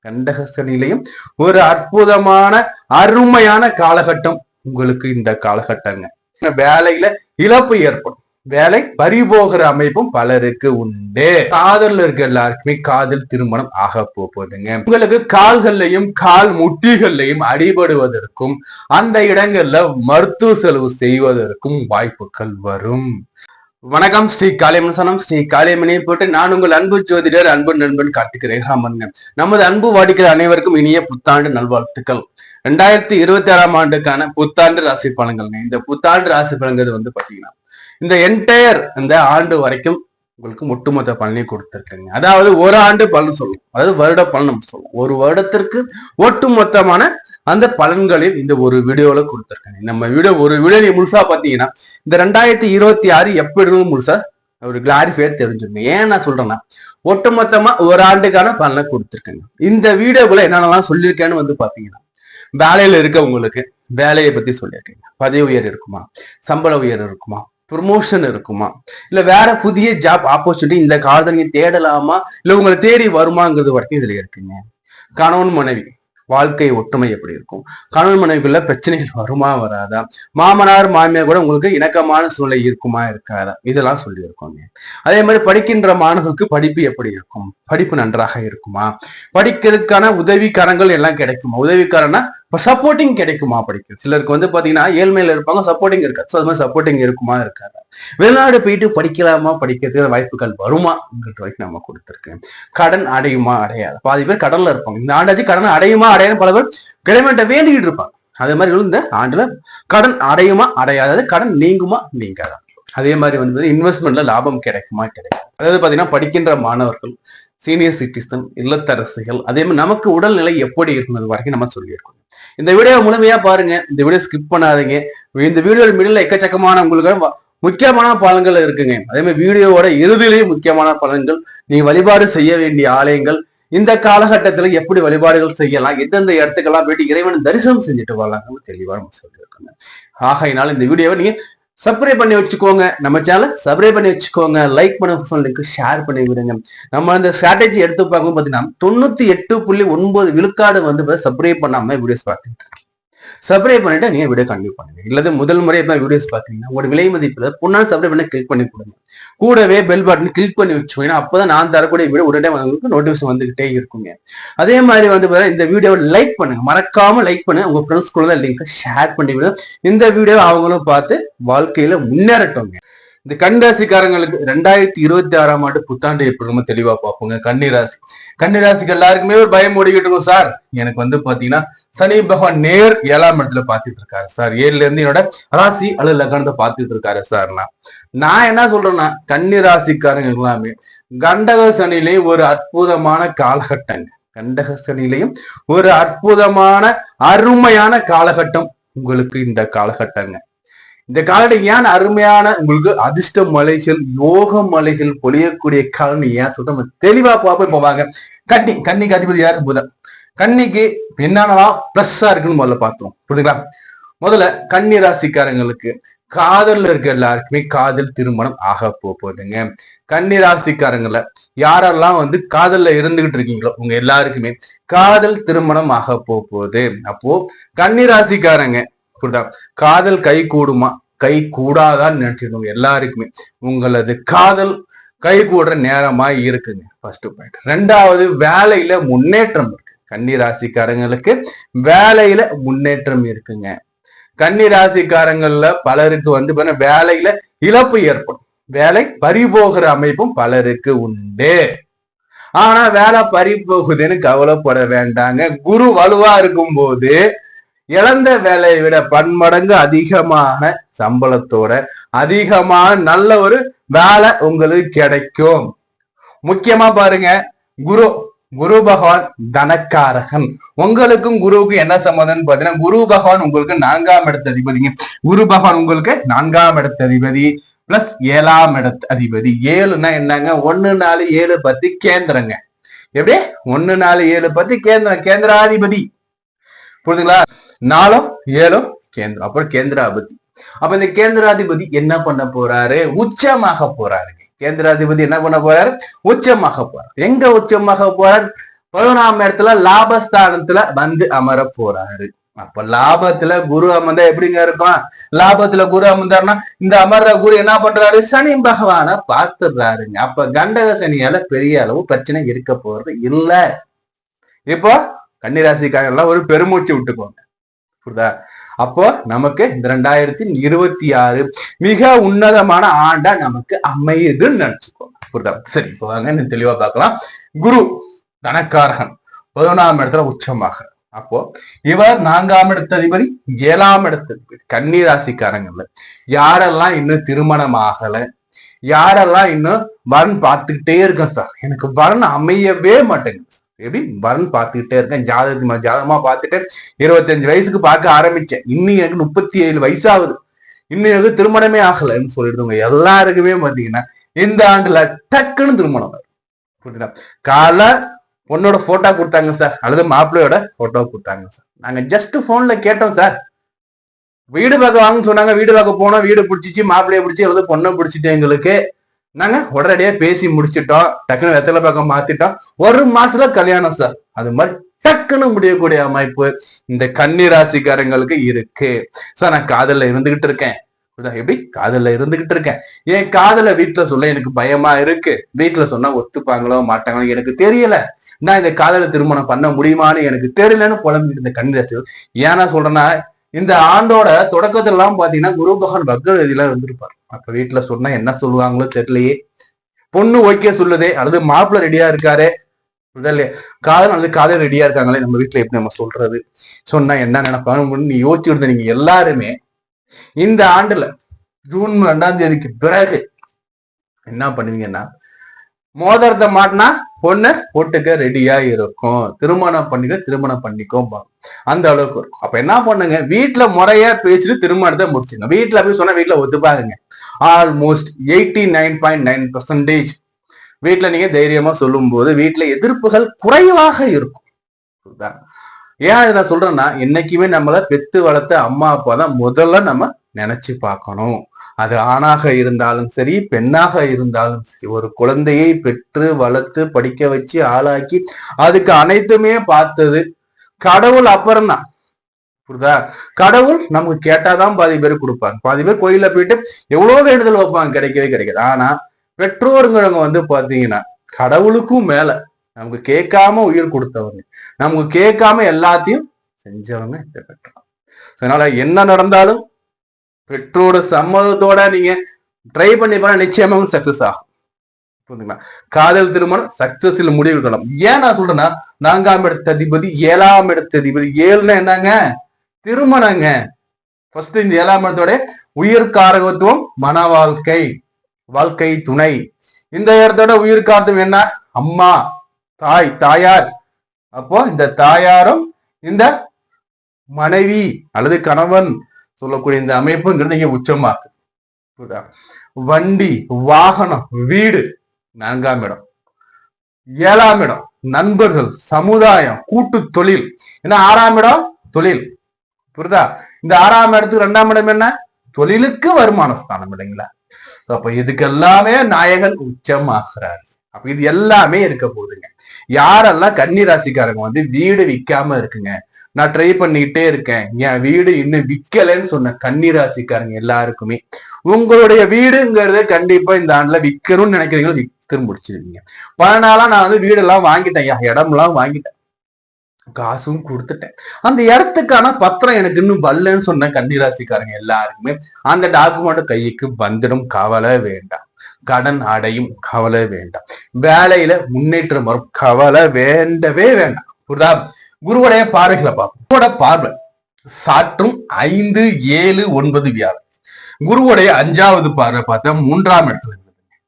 கண்டகசனிலையும் ஒரு அற்புதமான அருமையான காலகட்டம் உங்களுக்கு இந்த காலகட்டங்க. வேலையில இழப்பு ஏற்படும், வேலை பறிபோகிற அமைப்பும் பலருக்கு உண்டு. காதல் இருக்க எல்லாருக்குமே காதல் திருமணம் ஆக போகுதுங்க. உங்களுக்கு கால்கள்லையும் கால் முட்டிகள்லையும் அடிபடுவதற்கும் அந்த இடங்கள்ல மருத்துவ செலவு செய்வதற்கும் வாய்ப்புகள் வரும். வணக்கம், ஸ்ரீ காளியம்மன் ஸ்ரீ காளியம்மனை போட்டு நான் உங்கள் அன்பு ஜோதிடர் அன்பு நண்பன் கார்த்திக் ரேகாமன். நமது அன்பு வாடிக்கையாளர் அனைவருக்கும் இனிய புத்தாண்டு நல்வாழ்த்துக்கள். 2026ஆம் ஆண்டுக்கான புத்தாண்டு ராசி பலன்கள். இந்த புத்தாண்டு ராசி பலன்கள் பாத்தீங்கன்னா இந்த என்டையர் இந்த ஆண்டு வரைக்கும் உங்களுக்கு ஒட்டுமொத்த பலனை கொடுத்திருக்குங்க. அதாவது ஒரு ஆண்டு பலன் சொல்லும், அதாவது வருட பலன் நம்ம சொல்லுவோம். ஒரு வருடத்திற்கு ஒட்டுமொத்தமான அந்த பலன்களில் இந்த ஒரு வீடியோல கொடுத்திருக்காங்க. நம்ம ஒரு வீடியோ நீ முழுசா பாத்தீங்கன்னா இந்த 2026 எப்படி முழுசா ஒரு கிளாரிஃபையா தெரிஞ்சுக்கணும். ஏன் நான் சொல்றேன்னா ஒட்டுமொத்தமா ஒரு ஆண்டுக்கான பலனை கொடுத்திருக்கேங்க. இந்த வீடியோக்குள்ள என்னென்னலாம் சொல்லியிருக்கேன்னு பாத்தீங்கன்னா, வேலையில இருக்கவங்களுக்கு வேலையை பத்தி சொல்லியிருக்கேங்க. பதவி உயர் இருக்குமா, சம்பள உயர் இருக்குமா, ப்ரொமோஷன் இருக்குமா, இல்ல வேற புதிய ஜாப் ஆப்பர்ச்சுனிட்டி இந்த காலத்துல நீங்க தேடலாமா, இல்ல உங்களை தேடி வருமாங்கிறது வரைக்கும் இதுல இருக்குங்க. கணவன் மனைவி வாழ்க்கை ஒற்றுமை எப்படி இருக்கும், கணவன் மனைவிக்குள்ள பிரச்சனைகள் வருமா வராதா, மாமனார் மாமியார் கூட உங்களுக்கு இணக்கமான சூழ்நிலை இருக்குமா இருக்காதா, இதெல்லாம் சொல்லி இருக்கோங்க. அதே மாதிரி படிக்கின்ற மாணவர்களுக்கு படிப்பு எப்படி இருக்கும், படிப்பு நன்றாக இருக்குமா, படிக்கிறதுக்கான உதவிக்காரங்கள் எல்லாம் கிடைக்குமா, உதவிக்காரனா சப்போர்ட்டிங் கிடைக்குமா, படிக்கிறது சிலருக்கு பாத்தீங்கன்னா ஏழ்மையில இருப்பாங்க, சப்போர்ட்டிங் இருக்காது. அது மாதிரி சப்போர்ட்டிங் இருக்குமா இருக்காது, வெளிநாடு போயிட்டு படிக்கலாமா, படிக்கிறதுக்கு வாய்ப்புகள் வருமாங்கிறது வரைக்கும் நம்ம கொடுத்துருக்கேன். கடன் அடையுமா அடையாது, பாதி பேர் கடன்ல இருப்பாங்க. இந்த ஆண்டாச்சு கடன் அடையுமா அடையாது, பல பேர் கிளைமேட்டை வேண்டிக்கிட்டு இருப்பாங்க. அதே மாதிரி இந்த ஆண்டுல கடன் அடையுமா அடையாது, கடன் நீங்குமா நீங்காதான். அதே மாதிரி இன்வெஸ்ட்மெண்ட்ல லாபம் கிடைக்குமா கிடைக்கும். அதாவது பாத்தீங்கன்னா படிக்கின்ற மாணவர்கள், சீனியர் சிட்டிசன், இல்லத்தரசிகள், அதே மாதிரி நமக்கு உடல்நிலை எப்படி இருக்கிறது வரைக்கும் நம்ம சொல்லியிருக்கோம். இந்த வீடியோ முழுமையா பாருங்க, இந்த வீடியோ ஸ்கிப் பண்ணாதீங்க. இந்த வீடியோ மிடில் எக்கச்சக்கமான உங்களுக்கு முக்கியமான பலன்கள் இருக்குங்க. அதே மாதிரி வீடியோவோட இறுதியிலேயே முக்கியமான பலன்கள், நீங்க வழிபாடு செய்ய வேண்டிய ஆலயங்கள், இந்த காலகட்டத்துல எப்படி வழிபாடுகள் செய்யலாம், எந்தெந்த இடத்துக்கெல்லாம் போயிட்டு இறைவன் தரிசனம் செஞ்சுட்டு வரலாம் தெளிவா நம்ம சொல்லியிருக்கோங்க. ஆகையினால இந்த வீடியோவை நீங்க சப்ஸ்கிரைப் பண்ணி வச்சுக்கோங்க, நம்ம சேனல் சப்ஸ்கிரைப் பண்ணி வச்சுக்கோங்க, லைக் பண்ண சொல்லிட்டு ஷேர் பண்ணி விடுங்க. நம்ம இந்த ஸ்ட்ராட்டஜி எடுத்து பார்க்கும் பாத்தீங்கன்னா 98.9 விழுக்காடு சப்ஸ்கிரைப் பண்ணாம வீடியோஸ் பார்த்துட்டு சப்ஸ்கிரைப் பண்ணிட்டு நீங்க வீடியோ கண்டினியூ பண்ணுங்க. இல்லது முதல் முறை வீடியோஸ் பாத்தீங்கன்னா உங்களோட விலை மதிப்புல பொண்ணால் சப்ஸ்கிரைப் பண்ணி கிளிக் பண்ணி கொடுங்க. கூடவே பெல் பட்டன் கிளிக் பண்ணி வச்சுக்கோங்க. அப்பதான் நான் தரக்கூடிய வீடியோ உடனே உங்களுக்கு நோட்டிபிகேஷன் வந்துகிட்டே இருக்குங்க. அதே மாதிரி இந்த வீடியோவை லைக் பண்ணுங்க, மறக்காம லைக் பண்ணுங்க. உங்க ஃப்ரெண்ட்ஸ் கூட தான் லிங்க் ஷேர் பண்ணி விடுங்க. இந்த வீடியோ அவங்களும் பார்த்து வாழ்க்கையில முன்னேறட்டுங்க. இந்த கன்னிராசிக்காரங்களுக்கு 2026ஆம் ஆண்டு புத்தாண்டு எப்படி ரொம்ப தெளிவா பார்ப்போங்க. கன்னிராசிக்கு எல்லாருக்குமே ஒரு பயம் ஓடிக்கிட்டு இருக்கும். சார் எனக்கு பாத்தீங்கன்னா சனி பகவான் நேர் 7ஆம் இடத்துல பாத்துட்டு இருக்காரு சார், 7ல இருந்து என்னோட ராசி அல்லது லக்னத்தை பாத்துட்டு இருக்காரு சார். நான் என்ன சொல்றேன்னா, கன்னிராசிக்காரங்க எல்லாமே கண்டக சனிலையும் ஒரு அற்புதமான காலகட்டங்க. கண்டக சனிலையும் ஒரு அற்புதமான அருமையான காலகட்டம் உங்களுக்கு இந்த காலகட்டங்க. இந்த காலகட்டம் ஏன் அருமையான உங்களுக்கு அதிர்ஷ்ட மலைகள், யோக மலைகள் பொழியக்கூடிய காலம் ஏன் சொல்ற தெளிவா பார்ப்போம். இப்போ வாங்க, கன்னிக்கு அதிபதி யாரு? புதன். கன்னிக்கு என்னென்னலாம் பிளஸ்ஸா இருக்குன்னு முதல்ல பார்த்தோம், புரியுதுங்களா? முதல்ல கன்னி ராசிக்காரங்களுக்கு காதல்ல இருக்க எல்லாருக்குமே காதல் திருமணம் ஆக போகுதுங்க. கன்னி ராசிக்காரங்கள யாரெல்லாம் காதல்ல இருந்துகிட்டு இருக்கீங்களோ உங்க எல்லாருக்குமே காதல் திருமணம் ஆக போகுது. அப்போ கன்னி ராசிக்காரங்க புரியுதா, காதல் கை கூடுமா கை கூடாதான்னு நினைச்சிருக்கோங்க எல்லாருக்குமே உங்களது காதல் கை கூடுற நேரமா இருக்குங்க. First point. ரெண்டாவது, வேலையில முன்னேற்றம் இருக்கு. கன்னி ராசிக்காரங்களுக்கு வேலையில முன்னேற்றம் இருக்குங்க. கன்னி ராசிக்காரங்கள்ல பலருக்கு வேலையில இழப்பு ஏற்படும், வேலை பறிபோகிற அமைப்பும் பலருக்கு உண்டு. ஆனா வேலை பறிபோகுதுன்னு கவலைப்பட வேண்டாங்க. குரு வலுவா இருக்கும் போது இழந்த வேலையை விட பன்மடங்கு அதிகமான சம்பளத்தோட அதிகமான நல்ல ஒரு வேலை உங்களுக்கு கிடைக்கும். முக்கியமா பாருங்க, குரு பகவான் தனக்காரகன். உங்களுக்கும் குருவுக்கும் என்ன சம்மதம்னு பாத்தீங்கன்னா, குரு பகவான் உங்களுக்கு 4ஆம் இடத்து அதிபதிங்க. குரு பகவான் உங்களுக்கு 4ஆம் இடத்து அதிபதி பிளஸ் 7ஆம் இடத்து அதிபதி. 7ன்னா என்னங்க, 1 4 7 10 கேந்திரங்க. எப்படி 1 4 7 10 கேந்திரம், கேந்திராதிபதி. புரியுதுங்களா? 4 7 கேந்திரம், அப்புறம் கேந்திராதிபதி. அப்ப இந்த கேந்திராதிபதி என்ன பண்ண போறாரு? உச்சமாக போறாருங்க. கேந்திராதிபதி என்ன பண்ண போறாரு? உச்சமாக போறாரு. எங்க உச்சமாக போறார்? 11ஆம் இடத்துல லாபஸ்தானத்துல வந்து அமர போறாரு. அப்ப லாபத்துல குரு அமர்ந்தா எப்படிங்க இருக்கும்? லாபத்துல குரு அமர்ந்தாருன்னா இந்த அமர்ற குரு என்ன பண்றாரு? சனி பகவான பாத்துடுறாருங்க. அப்ப கண்டக சனியால பெரிய அளவு பிரச்சனை இருக்க போறது இல்ல. இப்போ கன்னிராசிக்காரங்களாம் ஒரு பெருமூச்சு விட்டுக்கோங்க, புரியுதா? அப்போ நமக்கு இந்த 2026 மிக உன்னதமான ஆண்டா நமக்கு அமையுதுன்னு நினைச்சுக்கோங்க, புரியுதா? சரி, இப்போ வாங்க தெளிவா பார்க்கலாம். குரு தனக்காரகன் 11ஆம் இடத்துல உச்சமாக. அப்போ இவர் 4ஆம் இடத்த அதிபதி, 7ஆம் இடத்த அதிபதி. கன்னி ராசிக்காரங்கள்ல யாரெல்லாம் இன்னும் திருமணம் ஆகல, யாரெல்லாம் இன்னும் வரன் பார்த்துக்கிட்டே இருக்கேன் சார், எனக்கு வரன் அமையவே மாட்டேங்குது, எப்படி வரன் பார்த்துக்கிட்டே இருக்கேன், ஜாதகமா பார்த்துட்டு 25 வயசுக்கு பார்க்க ஆரம்பிச்சேன், இன்னும் எனக்கு 37 வயசாகுது, இன்னும் எனக்கு திருமணமே ஆகலைன்னு சொல்லிடுங்க, எல்லாருக்குமே பாத்தீங்கன்னா இந்த ஆண்டுல டக்குன்னு திருமணம். புரியுதா? கால பொண்ணோட போட்டோ கொடுத்தாங்க சார், அல்லது மாப்பிள்ளையோட போட்டோ கொடுத்தாங்க சார், நாங்க ஜஸ்ட் போன்ல கேட்டோம் சார், வீடு பார்க்க வாங்கன்னு சொன்னாங்க, வீடு பார்க்க போனோம், வீடு பிடிச்சிச்சு, மாப்பிள்ளைய பிடிச்சி அல்லது பொண்ணை பிடிச்சிட்டு எங்களுக்கு, நாங்க உடனடியா பேசி முடிச்சிட்டோம், டக்குன்னு வெத்தலை பக்கம் மாத்திட்டோம், 1 மாசத்துல கல்யாணம் சார். அது மாதிரி டக்குன்னு முடியக்கூடிய அமைப்பு இந்த கன்னி ராசிக்காரங்களுக்கு இருக்கு சார். நான் காதல்ல இருந்துகிட்டு இருக்கேன், எப்படி காதல்ல இருந்துகிட்டு இருக்கேன், என் காதல வீட்டுல சொல்ல எனக்கு பயமா இருக்கு, வீட்டுல சொன்னா ஒத்துப்பாங்களோ மாட்டாங்களோ எனக்கு தெரியல, நான் இந்த காதல திருமணம் பண்ண முடியுமான்னு எனக்கு தெரியலன்னு புலம்பிட்டு இந்த கன்னிராசி. ஏன்னா சொல்றேன்னா, இந்த ஆண்டோட தொடக்கத்துல எல்லாம் பாத்தீங்கன்னா குரு பகவான் வக்ரகதியில இருந்திருப்பாரு. அப்ப வீட்டுல சொன்னா என்ன சொல்லுவாங்களோ தெரியலையே, பொண்ணு ஓகே சொல்லுதே, அல்லது மாப்பிள்ள ரெடியா இருக்காரு, காதல் அல்லது காதல் ரெடியா இருக்காங்களே, நம்ம வீட்டுல எப்படி நம்ம சொல்றது, சொன்னா என்ன நினைப்பாங்க நீ யோசிச்சு விடுத. நீங்க எல்லாருமே இந்த ஆண்டுல ஜூன் 2ஆம் தேதிக்கு பிறகு என்ன பண்ணுவீங்கன்னா, மோதிரத்தை மாட்டினா பொண்ணு போட்டுக்க ரெடியா இருக்கும், திருமணம் பண்ணிக்கோ அந்த அளவுக்கு இருக்கும். அப்ப என்ன பண்ணுங்க, வீட்டுல முறையா பேசிட்டு திருமணத்தை முடிச்சுங்க. வீட்டுல போய் சொன்னா வீட்டுல ஒத்துப்பாங்க. ஆல்மோஸ்ட் 89.9% வீட்டுல நீங்க தைரியமா சொல்லும் போது வீட்டுல எதிர்ப்புகள் குறைவாக இருக்கும். ஏன் இதை நான் சொல்றேன்னா, என்னைக்குமே நம்மள பெத்து வளர்த்த அம்மா அப்பா தான் முதல்ல நம்ம நினைச்சு பார்க்கணும். அது ஆணாக இருந்தாலும் சரி, பெண்ணாக இருந்தாலும் சரி, ஒரு குழந்தையை பெற்று வளர்த்து படிக்க வச்சு ஆளாக்கி அதுக்கு அனைத்துமே பார்த்தது கடவுள் அப்புறம்தான், புரியுதா? கடவுள் நமக்கு கேட்டாதான் பாதி பேர் கொடுப்பாங்க, பாதி பேர் கோயில போயிட்டு எவ்வளவு வேண்டுதல் வைப்பாங்க, கிடைக்கவே கிடைக்காது. ஆனா பெற்றோருங்கிறவங்க பாத்தீங்கன்னா கடவுளுக்கும் மேல நமக்கு கேட்காம உயிர் கொடுத்தவங்க, நமக்கு கேட்காம எல்லாத்தையும் செஞ்சவங்க இந்த பெற்றோர். அதனால என்ன நடந்தாலும் பெற்றோட சம்மதத்தோட நீங்க ட்ரை பண்ணி பாருங்க, நிச்சயமா சக்சஸ் ஆகும். புரியுதுங்களா? காதல் திருமணம் சக்சஸ்ல முடிவு காணும். ஏன் நான் சொல்றேன்னா, 4ஆம் இடத்த அதிபதி 7ஆம் இடத்த அதிபதி, 7ன்னா என்னங்க? திருமணங்க. ஃபர்ஸ்ட் இந்த 7ஆம் இடத்தோட உயிர் காரகத்துவம் மன வாழ்க்கை, வாழ்க்கை துணை. இந்த இடத்தோட உயிர் காரத்துவம் என்ன? அம்மா, தாயார். அப்போ இந்த தாயாரும் இந்த மனைவி அல்லது கணவன் சொல்லக்கூடிய இந்த அமைப்புங்கிறது இங்க உச்சமாக்கு. வண்டி, வாகனம், வீடு 4ஆம் இடம். 7ஆம் இடம் நண்பர்கள், சமுதாயம், கூட்டு தொழில். ஏன்னா 6ஆம் இடம் தொழில், புரியுதா? இந்த 6ஆம் இடத்துக்கு 2ஆம் இடம் என்ன? தொழிலுக்கு வருமான ஸ்தானம் இல்லைங்களா? அப்ப இதுக்கு எல்லாமே நாயகன் உச்சமாகிறார். அப்ப இது எல்லாமே இருக்க போகுதுங்க. யாரெல்லாம் கன்னி ராசிக்காரங்க வீடு விற்காம இருக்குங்க, நான் ட்ரை பண்ணிக்கிட்டே இருக்கேன், என் வீடு இன்னும் விற்கலன்னு சொன்ன கன்னி ராசிக்காரங்க எல்லாருக்குமே உங்களுடைய வீடுங்கிறத கண்டிப்பா இந்த ஆண்டுல விற்கணும்னு நினைக்கிறீங்களோ விற்று முடிச்சிருவீங்க. 10 நாளா நான் வீடு எல்லாம் வாங்கிட்டேன், இடம் எல்லாம் வாங்கிட்டேன், காசும் கொடுத்துட்டேன், அந்த இடத்துக்கான பத்திரம் எனக்கு இன்னும் வரலன்னு சொன்ன கன்னிராசிக்காரங்க எல்லாருக்குமே அந்த டாக்குமெண்ட் கைக்கு வந்துடும், கவலை வேண்டாம். கடன் அடையும், கவலை வேண்டாம். வேலையில முன்னேற்றம் வரும், கவலை வேண்டவே வேண்டாம். புரியுதா? குருவுடைய பார்வைகளை பார்ப்போம். குருவோட பார்வை சாற்றும் 5, 7, 9 வியாழன். குருவுடைய 5வது பார்வை பார்த்தா 3ஆம் இடத்துல.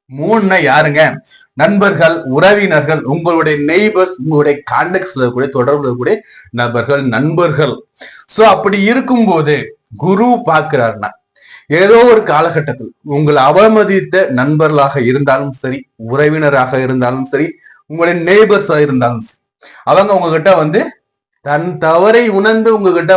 3ன்னா யாருங்க? நண்பர்கள், உறவினர்கள், உங்களுடைய நெய்பர்ஸ், உங்களுடைய கான்டாக்ட்ஸ்ல கூட தொடர்புல கூட நபர்கள், நண்பர்கள். சோ அப்படி இருக்கும்போது குரு பாக்குறாருன்னா, ஏதோ ஒரு காலகட்டத்தில் உங்களை அவமதித்த நண்பர்களாக இருந்தாலும் சரி, உறவினராக இருந்தாலும் சரி, உங்களுடைய நெய்பர்ஸா இருந்தாலும் சரி, அவங்க உங்ககிட்ட தன் தவறை உணர்ந்து உங்ககிட்ட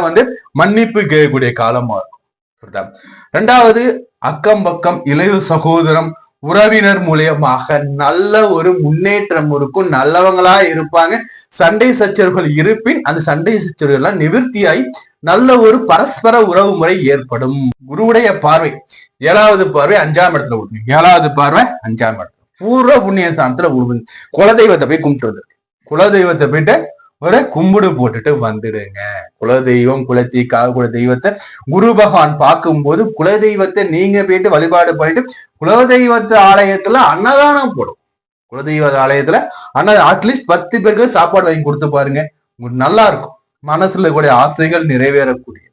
மன்னிப்பு கேட்கக்கூடிய காலமா இருக்கும். 2வது அக்கம் பக்கம், இளைய சகோதரம், உறவினர் மூலியமாக நல்ல ஒரு முன்னேற்றம் இருக்கும், நல்லவங்களா இருப்பாங்க. சண்டை சச்சரவுகள் இருப்பின் அந்த சண்டை சச்சரவுகள் எல்லாம் நிவர்த்தியாகி நல்ல ஒரு பரஸ்பர உறவு முறை ஏற்படும். குருவுடைய பார்வை 7வது பார்வை 5ஆம் இடத்துல விடுங்க. 7வது பார்வை 5ஆம் இடத்துல பூர்வ புண்ணிய ஸ்தானத்துல விடுங்க. குலதெய்வத்தை போய் கும்பிட்டு, குலதெய்வத்தை போயிட்டு ஒரு கும்பிடு போட்டுட்டு வந்துடுங்க. குலதெய்வம் குல தெய்வத்தை குரு பகவான் பார்க்கும்போது குலதெய்வத்தை நீங்க போயிட்டு வழிபாடு பண்ணிட்டு குலதெய்வத்து ஆலயத்துல அன்னதானம் போடும். குலதெய்வ ஆலயத்துல அட்லீஸ்ட் 10 பேருக்கு சாப்பாடு வாங்கி கொடுத்து பாருங்க, நல்லா இருக்கும். மனசுல கூட ஆசைகள் நிறைவேறக்கூடிய,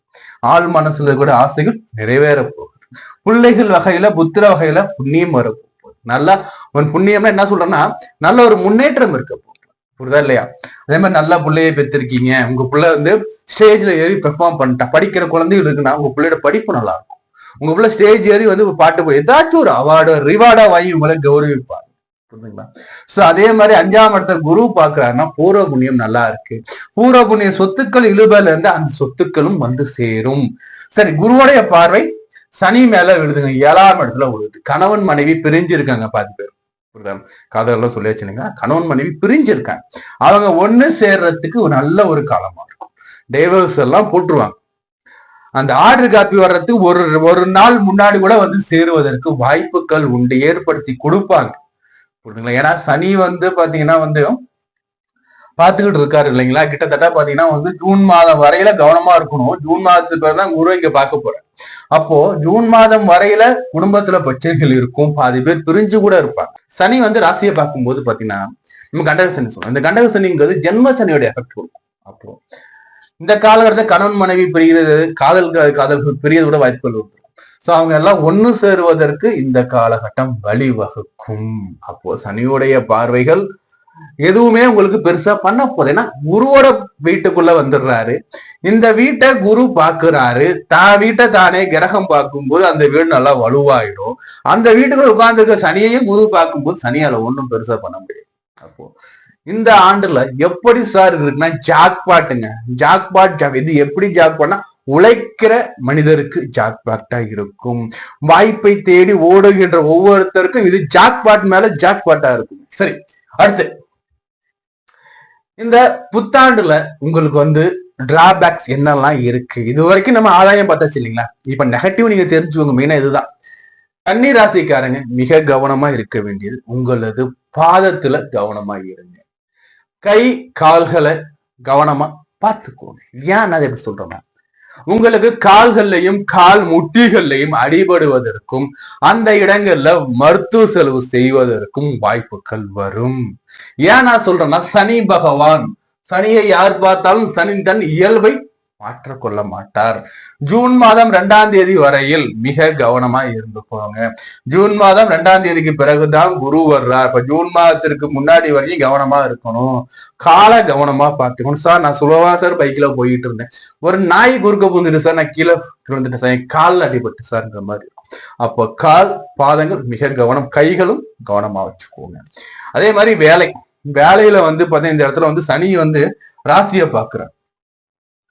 ஆள் மனசுல கூட ஆசைகள் நிறைவேற போகுது. பிள்ளைகள் வகையில புத்திர வகையில புண்ணியம் வரப்போகுது. நல்லா ஒரு புண்ணியம்னா என்ன சொல்றேன்னா நல்ல ஒரு முன்னேற்றம் இருக்க போகுது. புரியுதா இல்லையா? அதே மாதிரி நல்லா பிள்ளைய பெற்றிருக்கீங்க, உங்க பிள்ளை வந்து ஸ்டேஜ்ல ஏறி பெர்ஃபார்ம் பண்ணிட்டா, படிக்கிற குழந்தைகள் இருக்குன்னா உங்க பிள்ளையோட படிப்பு நல்லா இருக்கும். உங்க பிள்ளை ஸ்டேஜ் ஏறி வந்து பாட்டு ஏதாச்சும் ஒரு அவார்டு ரிவார்டா வாங்கி உங்களை கௌரவிப்பாங்க. புரியுதுங்களா? சோ அதே மாதிரி 5ஆம் இடத்த குரு பாக்குறாருன்னா பூர்வ புண்ணியம் நல்லா இருக்கு. பூர்வ புண்ணிய சொத்துக்கள் இழுபல இருந்து அந்த சொத்துக்களும் வந்து சேரும். சரி, குருவுடைய பார்வை சனி மேல விழுதுங்க, 7ஆம் இடத்துல விழுது. கணவன் மனைவி பிரிஞ்சு இருக்காங்க 10 பேர். காதலாம் சொல்லி வச்சுருங்க, கணவன் மனைவி பிரிஞ்சு இருக்காங்க. அவங்க ஒண்ணு சேர்றதுக்கு ஒரு நல்ல ஒரு காலமா இருக்கும். டைவர்ஸ் எல்லாம் போட்டுருவாங்க. அந்த ஆர்டர் காப்பி வர்றதுக்கு ஒரு நாள் முன்னாடி கூட வந்து சேருவதற்கு வாய்ப்புகள் உண்டு, ஏற்படுத்தி கொடுப்பாங்க. புரியுதுங்களா? ஏன்னா சனி வந்து பாத்தீங்கன்னா வந்து பாத்துக்கிட்டு இருக்காரு இல்லைங்களா, கிட்டத்தட்ட பாத்தீங்கன்னா வந்து ஜூன் மாதம் வரையில கவனமா இருக்கணும். ஜூன் மாதத்துக்கு பிறகு தான் குரு இங்க பார்க்க போறேன். அப்போ ஜூன் மாதம் வரையில குடும்பத்துல பிரச்சனைகள் இருக்கும், பாதி பேர் பிரிஞ்சு கூட இருப்பாங்க. சனி வந்து ராசியை பார்க்கும்போது பாத்தீங்கன்னா நம்ம கண்டக சனி சொல்லுவோம். இந்த கண்டக சனிங்கிறது ஜென்ம சனியோட எஃபெக்ட் கொடுக்கும். அப்போ இந்த காலகட்டத்தில் கணவன் மனைவி பிரிகிறது, காதல்கள் பிரியது கூட வாய்ப்புகள் இருக்கும். சோ அவங்க எல்லாம் ஒண்ணு சேருவதற்கு இந்த காலகட்டம் வழிவகுக்கும். அப்போ சனியுடைய பார்வைகள் எதுவுமே உங்களுக்கு பெருசா பண்ண போகுது. ஏன்னா குருவோட வீட்டுக்குள்ள வந்துடுறாரு. இந்த வீட்டை குரு பாக்குறாரு, வீட்டை தானே கிரகம் பார்க்கும்போது அந்த வீடு நல்லா வலுவாயிடும். அந்த வீட்டுக்குள்ள உட்கார்ந்து இருக்க சனியையும் குரு பார்க்கும்போது சனியால ஒன்றும் பெருசா பண்ண முடியாது. அப்போ இந்த ஆண்டுல எப்படி சார் இருக்குன்னா ஜாக்பாட்டுங்க, ஜாக்பாட். இது எப்படி ஜாக்பாட்னா உழைக்கிற மனிதருக்கு ஜாக்பாட்டா இருக்கும். வாய்ப்பை தேடி ஓடுகின்ற ஒவ்வொருத்தருக்கும் இது ஜாக்பாட் மேல ஜாக்பாட்டா இருக்கும். சரி, அடுத்து இந்த புத்தாண்டுல உங்களுக்கு வந்து டிராபேக்ஸ் என்னெல்லாம் இருக்கு? இது வரைக்கும் நம்ம ஆதாயம் பார்த்தாச்சு இல்லைங்களா? இப்ப நெகட்டிவ் நீங்க தெரிஞ்சுக்கோங்க. மெயினா இதுதான். கன்னி ராசிக்காரங்க மிக கவனமா இருக்க வேண்டியது உங்களது பாதத்துல கவனமா இருங்க. கை கால்களை கவனமா பார்த்துக்கோங்க. ஏன் நான் எப்படி சொல்றேன்னா, உங்களுக்கு கால்கள்லையும் கால் முட்டிகள்லையும் அடிபடுவதற்கும் அந்த இடங்கள்ல மருத்துவ செலவு செய்வதற்கும் வாய்ப்புகள் வரும். ஏன் நான் சொல்றேன்னா, சனி பகவான், சனியை யார் பார்த்தாலும் சனி தன் இயல்பை மாற்றக்கொள்ள மாட்டார். ஜூன் மாதம் 2ஆம் தேதி வரையில் மிக கவனமா இருந்து போங்க. ஜூன் மாதம் 2ஆம் தேதிக்கு பிறகுதான் குரு வர்றார். இப்ப ஜூன் மாதத்திற்கு முன்னாடி வரைக்கும் கவனமா இருக்கணும், காலை கவனமா பார்த்துக்கணும். சார் நான் சுலவா சார் பைக்ல போயிட்டு இருந்தேன், ஒரு நாய் குறுக்க புந்துட்டு சார், நான் கீழே விழுந்துட்டேன் சார், கால் அடிபட்டு சார்ன்ற மாதிரி இருக்கும். அப்போ கால் பாதங்கள் மிக கவனம், கைகளும் கவனமா வச்சுக்கோங்க. அதே மாதிரி வேலையில வந்து பாத்தீங்கன்னா இந்த இடத்துல வந்து சனி வந்து ராசியை பாக்குறார்,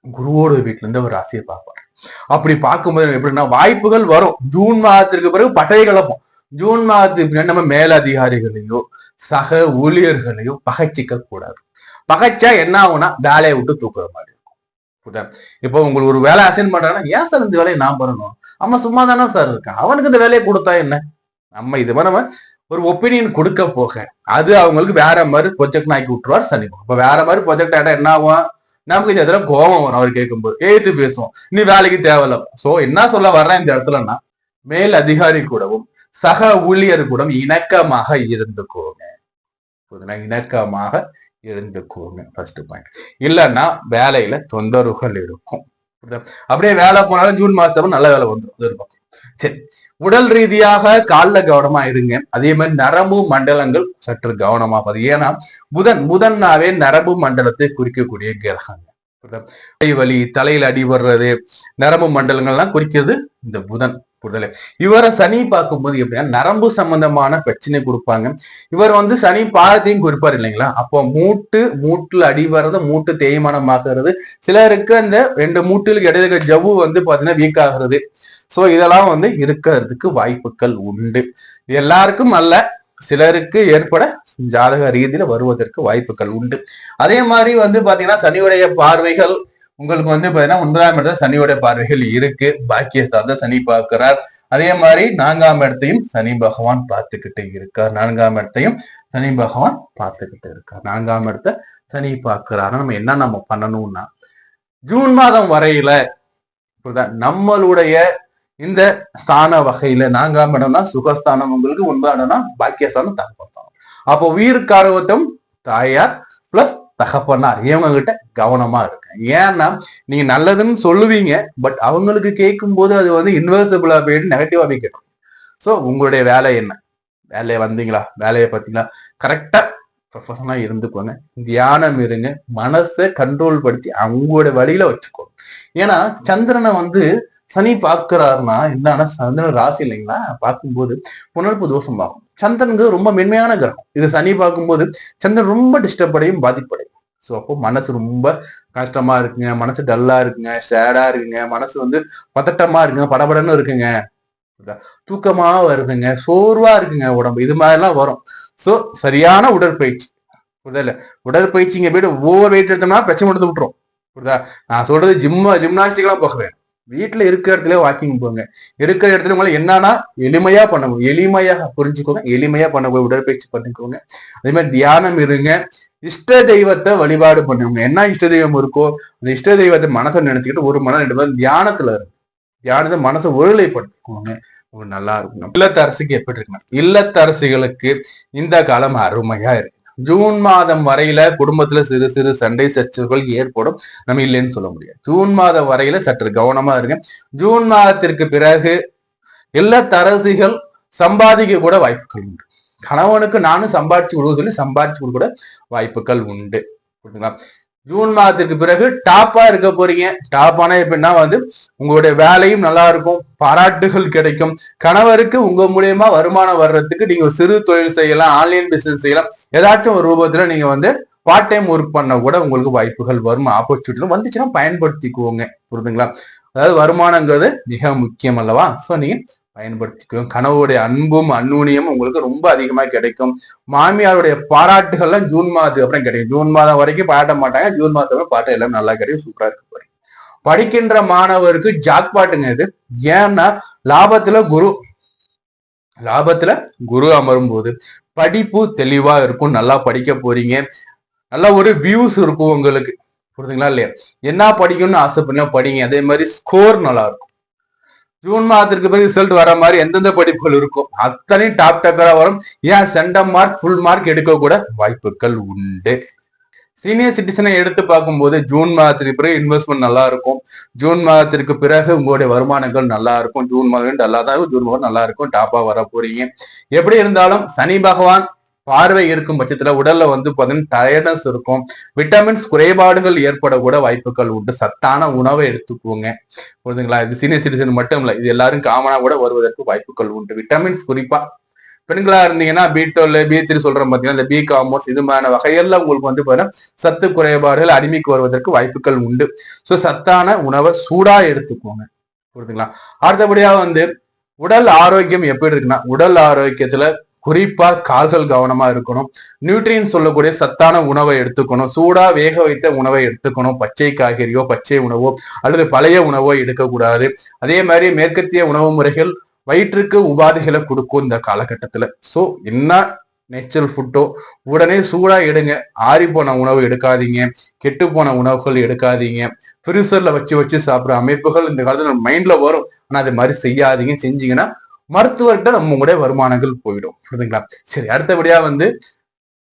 குருவோட வீட்டுல இருந்து ஒரு ராசியை பார்ப்பாரு. அப்படி பார்க்கும்போது எப்படின்னா வாய்ப்புகள் வரும். ஜூன் மாதத்திற்கு பிறகு பட்டை கலப்போம். ஜூன் மாதத்துக்கு பின்னாடி நம்ம மேலதிகாரிகளையோ சக ஊழியர்களையோ பகைச்சிக்க கூடாது. பகைச்சா என்ன ஆகும்னா வேலையை விட்டு தூக்குற மாதிரி இருக்கும். இப்போ உங்களுக்கு ஒரு வேலை அசைன் பண்றாங்கன்னா, ஏன் சார் இந்த வேலையை நான் பண்ணணும், அம்மா சும்மா தானே சார் இருக்கேன், அவனுக்கு இந்த வேலையை கொடுத்தா என்ன, நம்ம இது நம்ம ஒரு ஒப்பீனியன் கொடுக்க போக அது அவங்களுக்கு வேற மாதிரி ப்ரொஜெக்ட் ஆக்கி விட்டுருவார் சனி. இப்ப வேற மாதிரி ப்ரொஜெக்ட் ஆயிட்டா என்ன ஆகும், நமக்கு இந்த இடத்துல கோபம் வரும். அவர் கேட்கும்போது எழுத்து பேசுவோம், நீ வேலைக்கு தேவையில்ல. சோ என்ன சொல்ல வர்றேன் இந்த இடத்துலன்னா, மேல் அதிகாரி கூடவும் சக ஊழியர் கூட இணக்கமாக இருந்துக்கோங்க. இணக்கமாக இருந்துக்கோங்க ஃபர்ஸ்ட் பாயிண்ட். இல்லைன்னா வேலையில தொந்தரவுகள் இருக்கும். அப்படியே வேலை போனாலும் ஜூன் மாசத்துல நல்ல வேலை வந்துடும். சரி, உடல் ரீதியாக காலில் கவனமா இருங்க. அதே மாதிரி நரம்பு மண்டலங்கள் சற்று கவனமா பாரு. ஏன்னா புதன்னாவே நரம்பு மண்டலத்தை குறிக்கக்கூடிய கிரகங்க. வலி, தலையில அடிபடுறது, நரம்பு மண்டலங்கள்லாம் குறிக்கிறது இந்த புதன். புரிதலை இவரை சனி பார்க்கும்போது எப்படின்னா நரம்பு சம்பந்தமான பிரச்சனை கொடுப்பாங்க. இவர் வந்து சனி பாதத்தையும் குறிப்பார் இல்லைங்களா? அப்போ மூட்டுல அடிபடுறது, மூட்டு தேய்மானம் ஆகிறது, சிலருக்கு அந்த 2 மூட்டுகளுக்கு இடையில ஜவ்வு வந்து பாத்தீங்கன்னா வீக் ஆகுறது, சோ இதெல்லாம் வந்து இருக்கிறதுக்கு வாய்ப்புகள் உண்டு. எல்லாருக்கும் அல்ல, சிலருக்கு ஏற்பட ஜாதக ரீதியில வருவதற்கு வாய்ப்புகள் உண்டு. அதே மாதிரி வந்து பாத்தீங்கன்னா சனியுடைய பார்வைகள் உங்களுக்கு வந்து பாத்தீங்கன்னா 9ஆம் இடத்துல சனியோட பார்வைகள் இருக்கு. பாக்கியஸ்தானத்தை சனி பார்க்கிறார். அதே மாதிரி 4ஆம் இடத்தையும் சனி பகவான் பார்த்துக்கிட்டு இருக்கார். 4ஆம் இடத்தையும் சனி பகவான் பார்த்துக்கிட்டு இருக்கார். 4ஆம் இடத்தை சனி பார்க்கிறார். நம்ம பண்ணணும்னா ஜூன் மாதம் வரையில நம்மளுடைய இந்த ஸ்தான வகையில 4ஆம் இடம்னா சுகஸ்தானம், உங்களுக்கு 9ஆம் இடம்னா பாக்கியஸ்தானம், தகப்பஸ்தானம். அப்போ உயிர்காரகத்தும் தாயார் பிளஸ் தகப்பனார் இவங்க கிட்ட கவனமா இருக்கு. ஏன்னா நீங்க நல்லதுன்னு சொல்லுவீங்க, பட் அவங்களுக்கு கேட்கும் போது அது வந்து இன்வெர்சிபிளா போயிட்டு நெகட்டிவா போய் கேட்கும். சோ உங்களுடைய வேலை என்ன, வேலையை வந்தீங்களா, வேலையை பார்த்தீங்களா, கரெக்டா ப்ரொஃபஷனலா இருந்துக்கோங்க. தியானம் இருங்க, மனசை கண்ட்ரோல் படுத்தி அவங்களோட வழியில வச்சுக்கோங்க. ஏன்னா சந்திரனை வந்து சனி பார்க்கிறாருன்னா என்னன்னா, சந்திரன் ராசி இல்லைங்களா, பார்க்கும்போது புனர்ப்பு தோஷம் ஆகும். சந்திரனுக்கு ரொம்ப மென்மையான கிரகம். இது சனி பார்க்கும்போது சந்திரன் ரொம்ப டிஸ்டர்ப் அடையும், பாதிப்படையும். ஸோ அப்போ மனசு ரொம்ப கஷ்டமா இருக்குங்க, மனசு டல்லா இருக்குங்க, சேடா இருக்குங்க, மனசு வந்து பதட்டமா இருக்குங்க, படபடன்னு இருக்குங்க, தூக்கமா வருதுங்க, சோர்வா இருக்குங்க உடம்பு, இது மாதிரிலாம் வரும். ஸோ சரியான உடற்பயிற்சி, புரியுதா, உடற்பயிற்சிங்க போயிட்டு ஓவர் வெயிட் எடுத்தோம்னா பிரச்சனை எடுத்து விட்டுரும். புரியுதா, நான் சொல்றது ஜிம்னாஸ்டிக் எல்லாம் போகவேன். வீட்டுல இருக்கிற இடத்துல வாக்கிங் போங்க. இருக்கிற இடத்துல உங்களை என்னன்னா எளிமையா பண்ணணும், எளிமையாக புரிஞ்சுக்கோங்க, எளிமையா பண்ண உடற்பயிற்சி பண்ணிக்கோங்க. அதே மாதிரி தியானம் இருங்க, இஷ்ட தெய்வத்தை வழிபாடு பண்ணுங்க. என்ன இஷ்ட தெய்வம் இருக்கோ அந்த இஷ்ட தெய்வத்தை மனசை நினைச்சுக்கிட்டு 1 மணி 2 மணி தியானத்துல இருக்கு. தியானத்தை மனசை ஒருநிலைப்படுத்திக்கோங்க, நல்லா இருக்கும். இல்லத்தரசிக்கு எப்படி இருக்குன்னா, இல்லத்தரசிகளுக்கு இந்த காலம் அருமையா இருக்கு. ஜூன் மாதம் வரையில குடும்பத்துல சிறு சிறு சண்டை சச்சரவுகள் ஏற்படும், நம்ம இல்லைன்னு சொல்ல முடியாது. ஜூன் மாதம் வரையில சற்று கவனமா இருங்க. ஜூன் மாதத்திற்கு பிறகு இல்லத்தரசிகள் சம்பாதிக்க கூட வாய்ப்புகள் உண்டு. கணவனுக்கு நானும் சம்பாதிச்சு கொடுக்க சொல்லி சம்பாதிச்சு கொடுக்க கூட வாய்ப்புகள் உண்டு. புரியுதுங்களா? ஜூன் மாதத்திற்கு பிறகு டாப்பா இருக்க போறீங்க. டாப்பானா எப்படின்னா வந்து உங்களுடைய வேலையும் நல்லா இருக்கும், பாராட்டுகள் கிடைக்கும். கணவருக்கு உங்க மூலியமா வருமானம் வர்றதுக்கு நீங்க சிறு தொழில் செய்யலாம், ஆன்லைன் பிசினஸ் செய்யலாம். ஏதாச்சும் ஒரு ரூபத்துல நீங்க வந்து பார்ட் டைம் ஒர்க் பண்ண கூட உங்களுக்கு வாய்ப்புகள் வரும். ஆப்பர்ச்சுனிட்டி வந்துச்சுன்னா பயன்படுத்திக்குவோங்க. புரியுதுங்களா? அதாவது வருமானங்கிறது மிக முக்கியம் அல்லவா? சோ நீங்க பயன்படுத்திக்குவோம். கணவருடைய அன்பும் அந்நுண்ணியமும் உங்களுக்கு ரொம்ப அதிகமா கிடைக்கும். மாமியாருடைய பாராட்டுகள்லாம் ஜூன் மாதத்துக்கு அப்புறம் கிடைக்கும். ஜூன் மாதம் வரைக்கும் பாராட்ட மாட்டாங்க, ஜூன் மாதம் பாட்டு எல்லாம் நல்லா கிடைக்கும், சூப்பரா இருக்கு. படிக்கின்ற மாணவருக்கு ஜாக்பாட்டுங்க இது. ஏன்னா லாபத்துல குரு அமரும் போது படிப்பு தெளிவா இருக்கும், நல்லா படிக்க போறீங்க, நல்லா ஒரு வியூஸ் இருக்கும் உங்களுக்கு. புரியுதுங்களா இல்லையா? என்ன படிக்கணும்னு ஆசைப்பட்டீங்க படிங்க. அதே மாதிரி ஸ்கோர் நல்லா இருக்கும். ஜூன் மாதத்திற்கு பிறகு ரிசல்ட் வர மாதிரி எந்தெந்த படிப்புகள் இருக்கும் அத்தனையும் டாப் டக்கரா வரும். ஏன் சென்டம் மார்க் ஃபுல் மார்க் எடுக்க கூட வாய்ப்புகள் உண்டு. சீனியர் சிட்டிசனை எடுத்து பார்க்கும்போது ஜூன் மாதத்திற்கு பிறகு இன்வெஸ்ட்மெண்ட் நல்லா இருக்கும். ஜூன் மாதத்திற்கு பிறகு உங்களுடைய வருமானங்கள் நல்லா இருக்கும். ஜூன் மாதம் நல்லா தான் இருக்கும், ஜூன் மாதம் நல்லா இருக்கும், டாப்பா வர போறீங்க. எப்படி இருந்தாலும் சனி பகவான் பார்வை இருக்கும் பட்சத்துல உடல்ல வந்து பாத்தீங்கன்னா டயர்னஸ் இருக்கும், விட்டமின்ஸ் குறைபாடுகள் ஏற்பட கூட வாய்ப்புகள் உண்டு. சத்தான உணவை எடுத்துக்கோங்க. புரியுதுங்களா? இது சீனியர் சிட்டிசன் மட்டும் இல்ல, இது எல்லாரும் காமனா கூட வருவதற்கு வாய்ப்புகள் உண்டு. விட்டமின்ஸ் குறிப்பா பெண்களா இருந்தீங்கன்னா B12 B3 சொல்றோம் பாத்தீங்கன்னா, இந்த பி காம்போஸ் இது மாதிரி வகைகள்ல உங்களுக்கு வந்து பாத்தீங்கன்னா சத்து குறைபாடுகள் அடிமைக்கு வருவதற்கு வாய்ப்புகள் உண்டு. சோ சத்தான உணவை சூடா எடுத்துக்கோங்க. புரியுதுங்களா? அடுத்தபடியா வந்து உடல் ஆரோக்கியம் எப்படி இருக்குன்னா, உடல் ஆரோக்கியத்துல குறிப்பா கால்கள் கவனமா இருக்கணும். நியூட்ரியன் சொல்லக்கூடிய சத்தான உணவை எடுத்துக்கணும். சூடா வேக வைத்த உணவை எடுத்துக்கணும். பச்சை காய்கறியோ பச்சை உணவோ அல்லது பழைய உணவோ எடுக்கக்கூடாது. அதே மாதிரி மேற்கத்திய உணவு முறைகள் வயிற்றுக்கு உபாதைகளை கொடுக்கும் இந்த காலகட்டத்துல. சோ என்ன நேச்சுரல் ஃபுட்டோ உடனே சூடா எடுங்க. ஆறி போன உணவு எடுக்காதீங்க, கெட்டு போன உணவுகள் எடுக்காதீங்க. ஃப்ரீசர்ல வச்சு சாப்பிடுற அமைப்புகள் இந்த காலத்துல மைண்ட்ல வரும், ஆனா அது மாதிரி செய்யாதீங்க. செஞ்சீங்கன்னா மருத்துவர்கிட்ட நம்மளுடைய வருமானங்கள் போயிடும். புரியுதுங்களா? சரி, அடுத்தபடியா வந்து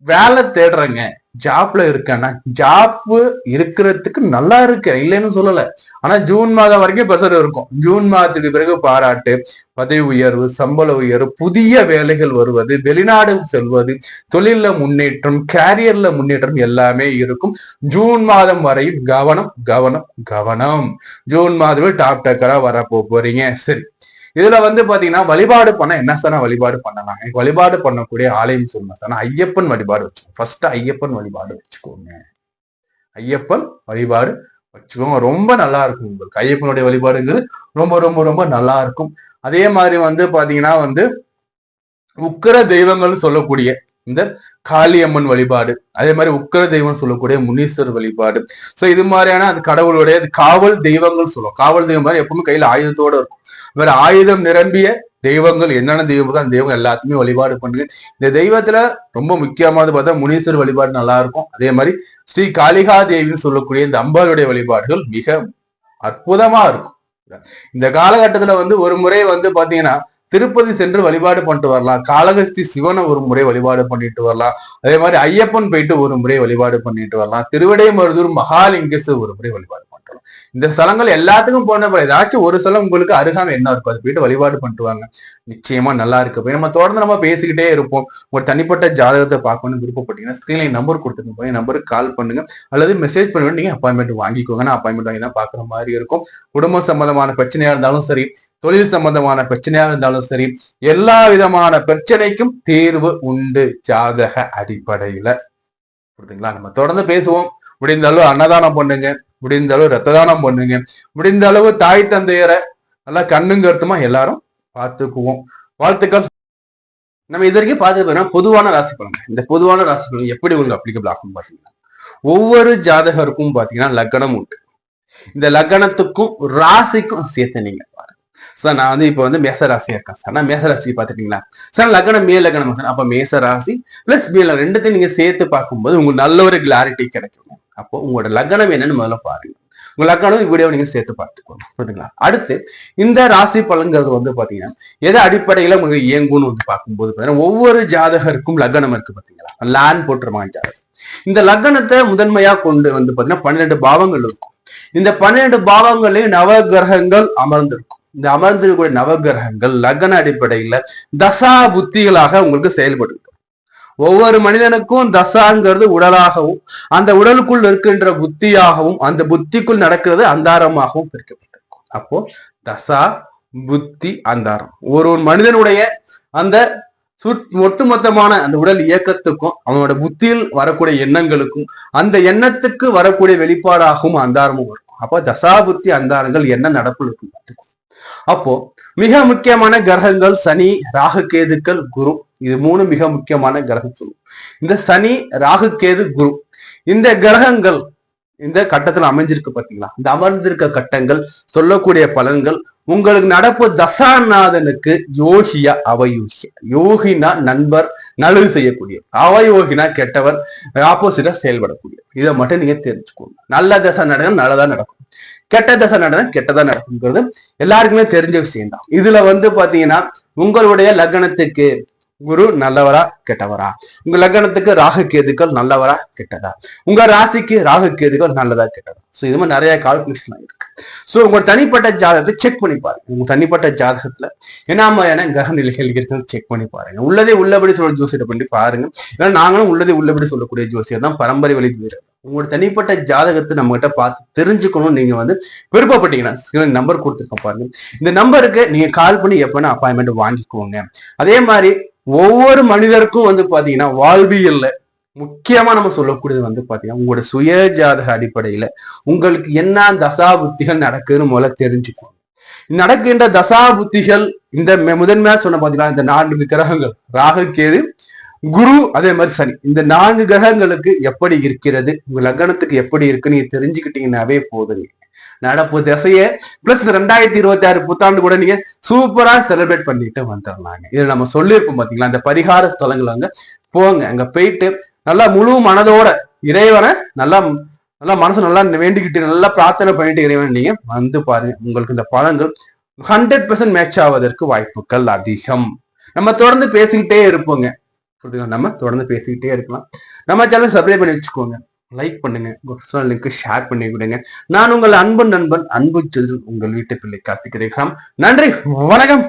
வேலை தேடுறேங்க, ஜாப்ல இருக்கேன்னா ஜாப் இருக்கிறதுக்கு நல்லா இருக்கு, இல்லைன்னு சொல்லல. ஆனா ஜூன் மாதம் வரைக்கும் ப்ரெஷர் இருக்கும். ஜூன் மாதத்துக்கு பிறகு பாராட்டு, பதவி உயர்வு, சம்பள உயர்வு, புதிய வேலைகள் வருவது, வெளிநாடு செல்வது, தொழில முன்னேற்றம், கேரியர்ல முன்னேற்றம் எல்லாமே இருக்கும். ஜூன் மாதம் வரையில் கவனம் கவனம் கவனம். ஜூன் மாதம் டாப் டக்கரா வர போறீங்க. சரி, இதுல வந்து பாத்தீங்கன்னா வழிபாடு பண்ண என்ன சார் வழிபாடு பண்ணலாம்? வழிபாடு பண்ணக்கூடிய ஆலயம் சொல்லுங்க சார். ஐயப்பன் வழிபாடு வச்சுக்கோங்க. ஃபர்ஸ்ட் ஐயப்பன் வழிபாடு வச்சுக்கோங்க. ஐயப்பன் வழிபாடு வச்சுக்கோங்க. ரொம்ப நல்லா இருக்கும். உங்களுக்கு ஐயப்பனுடைய வழிபாடுங்கிறது ரொம்ப ரொம்ப ரொம்ப நல்லா இருக்கும். அதே மாதிரி வந்து பாத்தீங்கன்னா வந்து உக்கிர தெய்வங்கள் சொல்லக்கூடிய இந்த காளியம்மன் வழிபாடு, அதே மாதிரி உக்கிர தெய்வம் சொல்லக்கூடிய முனீஸ்வரர் வழிபாடு. சோ இது மாதிரியான அது கடவுளுடைய காவல் தெய்வங்கள் சொல்லுவோம். காவல் தெய்வம் மாதிரி எப்பவுமே கையில ஆயுதத்தோட இருக்கும். வேற ஆயுதம் நிரம்பிய தெய்வங்கள் என்னென்ன தெய்வங்கள் அந்த தெய்வம் எல்லாத்தையுமே வழிபாடு பண்ணுங்க. இந்த தெய்வத்துல ரொம்ப முக்கியமானது பார்த்தா முனீஸ்வரர் வழிபாடு நல்லா இருக்கும். அதே மாதிரி ஸ்ரீ காளிகா தேவின்னு சொல்லக்கூடிய இந்த அம்பாளுடைய வழிபாடுகள் மிக அற்புதமா இருக்கும். இந்த காலகட்டத்துல வந்து ஒரு முறை வந்து பாத்தீங்கன்னா திருப்பதி சென்று வழிபாடு பண்ணிட்டு வரலாம். காளகஸ்தி சிவனை ஒரு முறை வழிபாடு பண்ணிட்டு வரலாம். அதே மாதிரி ஐயப்பன் போயிட்டு ஒரு முறை வழிபாடு பண்ணிட்டு வரலாம். திருவிடைமருதூர் மகாலிங்கேஸ்வர் ஒரு முறை வழிபாடு பண்ணிட்டு வரலாம். இந்த ஸ்தலங்கள் எல்லாத்துக்கும் போன ஏதாச்சும் ஒரு ஸ்தலம் உங்களுக்கு அருகாமை என்ன இருக்கும் அது போயிட்டு வழிபாடு பண்ணிட்டு வாங்க. நிச்சயமா நல்லா இருக்கு. நம்ம தொடர்ந்து நம்ம பேசிக்கிட்டே இருப்போம். ஒரு தனிப்பட்ட ஜாதகத்தை பார்க்கணும்னு விருப்பப்பட்டீங்கன்னா ஸ்கிரீன்ல நம்பர் கொடுத்துருங்க. நம்பருக்கு கால் பண்ணுங்க அல்லது மெசேஜ் பண்ணுங்க. நீங்க அப்பாயின்மெண்ட் வாங்கிக்கோங்க. நான் அப்பாயின்மெண்ட் வாங்கி தான் பாக்குற மாதிரி இருக்கும். குடும்ப சம்பந்தமான பிரச்சனையா இருந்தாலும் சரி, தொழில் சம்பந்தமான பிரச்சனையா இருந்தாலும் சரி, எல்லா விதமான பிரச்சனைக்கும் தீர்வு உண்டு ஜாதக அடிப்படையில. புரியுதுங்களா? நம்ம தொடர்ந்து பேசுவோம். முடிந்த அளவு அன்னதானம் பண்ணுங்க, முடிந்த அளவு ரத்த தானம் பண்ணுங்க, முடிந்த அளவு தாய் தந்தையரை நல்லா கண்ணும் கருத்துமா எல்லாரும் பார்த்துக்குவோம். வாழ்த்துக்கள். நம்ம இது வரைக்கும் பார்த்து பொதுவான ராசி பலன். இந்த பொதுவான ராசி பலன் எப்படி உங்களுக்கு அப்ளிகபிள் ஆகும் பாத்தீங்கன்னா, ஒவ்வொரு ஜாதகருக்கும் பாத்தீங்கன்னா லக்னம் உண்டு. இந்த லக்னத்துக்கும் ராசிக்கும் சேர்த்து நீங்க பாருங்க. சார் நான் வந்து இப்ப வந்து மேச ராசியா இருக்கேன் சார். நான் மேச ராசி பாத்துட்டீங்களா சார்? லக்னம் மே லக்னம் சார். அப்ப மேச ராசி பிளஸ் பி ரெண்டுத்தையும் நீங்க சேர்த்து பார்க்கும்போது உங்களுக்கு நல்ல ஒரு கிளாரிட்டி கிடைக்கும். அப்போ உங்களோட லக்னம் என்னன்னு முதல்ல பாருங்க. உங்க லக்னம் வீடியோ நீங்க சேர்த்து பார்த்துக்கோங்க. புரியுதுங்களா? அடுத்து இந்த ராசி பலன்கிறது வந்து பாத்தீங்கன்னா எதை அடிப்படையில உங்களுக்கு இயங்கும்னு வந்து பார்க்கும்போது பாத்தீங்கன்னா ஒவ்வொரு ஜாதகருக்கும் லக்னம் இருக்கு பாத்தீங்களா? லேண்ட் போட்டுருவாங்க ஜாதகம். இந்த லக்னத்தை முதன்மையா கொண்டு வந்து பாத்தீங்கன்னா 12 பாவங்கள் இருக்கும். இந்த 12 பாவங்களையும் நவ கிரகங்கள் அமர்ந்திருக்கும். இந்த அமர்ந்திருக்கக்கூடிய நவகிரகங்கள் லக்ன அடிப்படையில தசா புத்திகளாக உங்களுக்கு செயல்படும். ஒவ்வொரு மனிதனுக்கும் தசாங்கிறது உடலாகவும் அந்த உடலுக்குள் இருக்கின்ற புத்தியாகவும் அந்த புத்திக்குள் நடக்கிறது அந்தாரமாகவும் பிரிக்கப்பட்டிருக்கும். அப்போ தசா புத்தி அந்தாரம் ஒரு மனிதனுடைய அந்த ஒட்டுமொத்தமான அந்த உடல் இயக்கத்துக்கும் அவனோட புத்தியில் வரக்கூடிய எண்ணங்களுக்கும் அந்த எண்ணத்துக்கு வரக்கூடிய வெளிப்பாடாகவும் அந்தாரமும் இருக்கும். அப்போ தசா புத்தி அந்தாரங்கள் என்ன நடப்பு இருக்கும் பார்த்துக்கும். அப்போ மிக முக்கியமான கிரகங்கள் சனி, ராகு, கேதுக்கள், குரு. இது 3 மிக முக்கியமான கிரகங்கள். இந்த சனி, ராகு, கேது, குரு இந்த கிரகங்கள் இந்த கட்டத்துல அமைஞ்சிருக்கு பாத்தீங்களா? இந்த அமர்ந்திருக்க கட்டங்கள் சொல்லக்கூடிய பலன்கள் உங்களுக்கு நடப்பு தசாநாதனுக்கு யோகியா அவயோகியா. யோகினா நண்பர், நல்லது செய்யக்கூடிய. அவயோகினா கெட்டவர், ஆப்போசிட்டா செயல்படக்கூடிய. இதை மட்டும் நீங்க தெரிஞ்சுக்கோங்க. நல்ல தசை நடக்கும் நல்லதா நடக்கும், கெட்ட தசை நடக்கும் கெட்டதா நடக்குங்கிறது எல்லாருக்குமே தெரிஞ்ச விஷயம் தான். இதுல வந்து பாத்தீங்கன்னா உங்களுடைய லக்னத்துக்கு குரு நல்லவரா கெட்டவரா, உங்க லக்னத்துக்கு ராகு கேதுக்கள் நல்லவரா கெட்டதா, உங்க ராசிக்கு ராகு கேதுக்கள் நல்லதா கெட்டதா. சோ இது மாதிரி நிறைய கால்குலேஷன் இருக்கு. சோ உங்க தனிப்பட்ட ஜாதகத்தை செக் பண்ணி பாருங்க. உங்க தனிப்பட்ட ஜாதகத்துல என்ன மாதிரியான கிரக நிலைகள் இருக்குன்னு செக் பண்ணி பாருங்க. உள்ளதே உள்ளபடி சொல்ற ஜோசியத்தை பண்ணி பாருங்க. ஏன்னா நாங்களும் உள்ளதே உள்ளபடி சொல்லக்கூடிய ஜோசியர் தான், பரம்பரை வழி வீரர். உங்களோட தனிப்பட்ட ஜாதகத்தை நம்ம கிட்ட பார்த்து தெரிஞ்சுக்கணும்னு நீங்க வந்து விருப்பப்பட்டீங்கன்னா நம்பர் கொடுத்துருக்க பாருங்க. இந்த நம்பருக்கு நீங்க கால் பண்ணி எப்பனா அப்பாயின்மெண்ட் வாங்கிக்கோங்க. அதே மாதிரி ஒவ்வொரு மனிதருக்கும் வந்து பாத்தீங்கன்னா வாழ்வியல்ல முக்கியமா நம்ம சொல்லக்கூடியது வந்து பாத்தீங்கன்னா உங்களோட சுய ஜாதக அடிப்படையில உங்களுக்கு என்ன தசா புத்திகள் நடக்குதுன்னு முதல்ல தெரிஞ்சுக்கோங்க. நடக்கின்ற தசா புத்திகள் இந்த முதன்மையா சொன்ன பாத்தீங்கன்னா இந்த 4 கிரகங்கள் ராகு, கேது, குரு, அதே மாதிரி சனி, இந்த 4 கிரகங்களுக்கு எப்படி இருக்கிறது, உங்க லக்னத்துக்கு எப்படி இருக்கு நீங்க தெரிஞ்சுக்கிட்டீங்கன்னாவே போதுங்க. நடப்பு திசைய பிளஸ் இந்த 2026 புத்தாண்டு கூட நீங்க சூப்பரா செலிப்ரேட் பண்ணிட்டு வந்துடலாங்க. இதை நம்ம சொல்லியிருப்போம் பாத்தீங்களா? அந்த பரிகார ஸ்தலங்கள் அங்க போங்க. அங்க போயிட்டு நல்லா முழு மனதோட இறைவனை நல்லா நல்லா மனசு நல்லா வேண்டிக்கிட்டு நல்லா பிரார்த்தனை பண்ணிட்டு இறைவன் நீங்க வந்து பாருங்க. உங்களுக்கு இந்த பலன்கள் 100% மேட்ச் ஆவதற்கு வாய்ப்புகள் அதிகம். நம்ம தொடர்ந்து பேசிக்கிட்டே இருப்போங்க. நம்ம தொடர்ந்து பேசிக்கிட்டே இருக்கலாம். நம்ம சேனல் சப்ஸ்கிரைப் பண்ணி வச்சுக்கோங்க, லைக் பண்ணுங்க, பர்சனல் லிங்க் ஷேர் பண்ணி விடுங்க. நான் உங்கள் அன்பு நண்பன், அன்பு செல்வன், உங்கள் வீட்டு பிள்ளை கார்த்திக். நன்றி, வணக்கம்.